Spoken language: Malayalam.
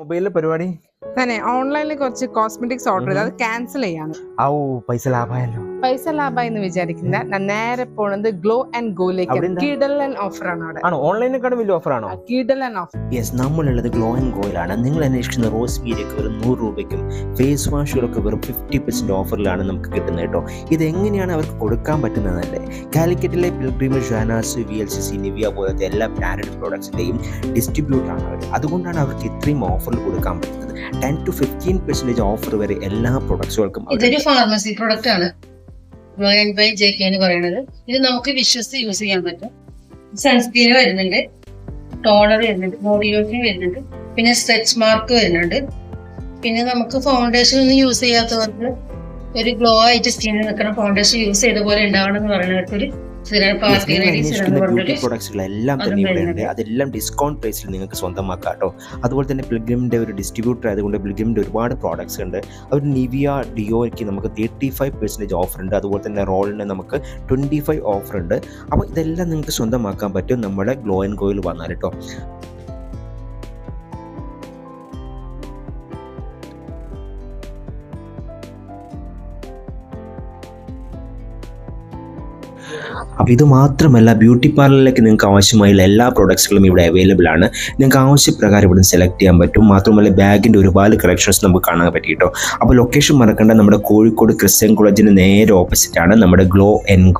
മൊബൈലിലെ പരിപാടി തന്നെ ഓൺലൈനിൽ കുറച്ച് കോസ്മെറ്റിക്സ് ഓർഡർ ചെയ്ത് അത് ക്യാൻസൽ ചെയ്യാണ്. പൈസ ലാഭമായല്ലോ. പൈസ ലാഭമായി എന്ന് വിചാരിക്കുന്ന ഞാൻ നേരെ പോണത് ഗ്ലോ ആൻഡ് ഗോയിലേക്ക്. കിടലൻ ഓഫർ ആണ് അവിടെ. ആണോ? ഓൺലൈനേക്കാളും വലിയ ഓഫർ ആണോ? കിടലൻ ഓഫർ. യെസ്, നമ്മളുള്ളത് ഗ്ലോ ആൻഡ് ഗോയിലാണ്. നിങ്ങൾ അന്വേഷിക്കുന്ന റോസ് മീരിയൊക്കെ വെറും 100 രൂപയ്ക്കും ഫേസ് വാഷുകളൊക്കെ വെറും 50% ഓഫറിലാണ് നമുക്ക് കിട്ടുന്നത് കേട്ടോ. ഇതെങ്ങനെയാണ് അവർക്ക് കൊടുക്കാൻ പറ്റുന്നതല്ലേ? കാലിക്കറ്റിലെ പിൽഗ്രിം, ഷാനാസ്, VLCC, നിവിയ പോലത്തെ എല്ലാ ബ്രാൻഡഡ് പ്രോഡക്ട്സിൻ്റെയും ഡിസ്ട്രിബ്യൂട്ടറാണ് അവർ. അതുകൊണ്ടാണ് അവർക്ക് ഇത്രയും ഓഫറിൽ കൊടുക്കാൻ പറ്റുന്നത്. 10 to 15% ഓഫർ വരെ എല്ലാ പ്രൊഡക്ട്സുകൾക്കും. ഇതൊരു ഫാർമസി പ്രൊഡക്റ്റ് ആണ്, ഗ്ലോ ആൻഡ് ബൈ JK എന്ന് പറയുന്നത്. ഇത് നമുക്ക് വിശ്വസിച്ച് യൂസ് ചെയ്യാൻ പറ്റും. സൺസ്ക്രീൻ വരുന്നുണ്ട്, ടോണർ വരുന്നുണ്ട്, ബോഡി ലോഷൻ വരുന്നുണ്ട്, പിന്നെ സ്ട്രെച്ച് മാർക്ക് വരുന്നുണ്ട്. പിന്നെ നമുക്ക് ഫൗണ്ടേഷൻ ഒന്നും യൂസ് ചെയ്യാത്തവർക്ക് ഒരു ഗ്ലോ ആയിട്ട് സ്കിന്നിൽ നിൽക്കുന്ന ഫൗണ്ടേഷൻ യൂസ് ചെയ്ത പോലെ ഉണ്ടാവണം എന്ന് പറയുന്നവർക്കൊരു പ്രൊഡക്ട്സുകളെല്ലാം തന്നെ ഇവിടെയുണ്ട്. അതെല്ലാം ഡിസ്കൗണ്ട് പ്രൈസിൽ നിങ്ങൾക്ക് സ്വന്തമാക്കാം കേട്ടോ. അതുപോലെ തന്നെ പിൽഗ്രിമിൻ്റെ ഒരു ഡിസ്ട്രിബ്യൂട്ടർ ആയതുകൊണ്ട് പിൽഗ്രിമിൻ്റെ ഒരുപാട് പ്രോഡക്ട്സ് ഉണ്ട്. അവർ നിവിയ ഡിയോയ്ക്ക് നമുക്ക് 35% ഓഫർ ഉണ്ട്. അതുപോലെ തന്നെ റോളിന് നമുക്ക് 25 ഓഫർ ഉണ്ട്. അപ്പോൾ ഇതെല്ലാം നിങ്ങൾക്ക് സ്വന്തമാക്കാൻ പറ്റും നമ്മുടെ ഗ്ലോ ആൻഡ് ഗോയിൽ വന്നാൽ കേട്ടോ. അപ്പോൾ ഇത് മാത്രമല്ല, ബ്യൂട്ടി പാർലറിലേക്ക് നിങ്ങൾക്ക് ആവശ്യമായുള്ള എല്ലാ പ്രോഡക്ട്സുകളും ഇവിടെ അവൈലബിൾ ആണ്. നിങ്ങൾക്ക് ആവശ്യപ്രകാരം ഇവിടെ സെലക്ട് ചെയ്യാൻ പറ്റും. മാത്രമല്ല ബാഗിൻ്റെ ഒരുപാട് കളക്ഷൻസ് നമുക്ക് കാണാൻ പറ്റും കേട്ടോ. അപ്പോൾ ലൊക്കേഷൻ മറക്കേണ്ട, നമ്മുടെ കോഴിക്കോട് ക്രിസ്ത്യൻ കോളേജിന് നേരെ ഓപ്പോസിറ്റാണ് നമ്മുടെ ഗ്ലോ ആൻഡ്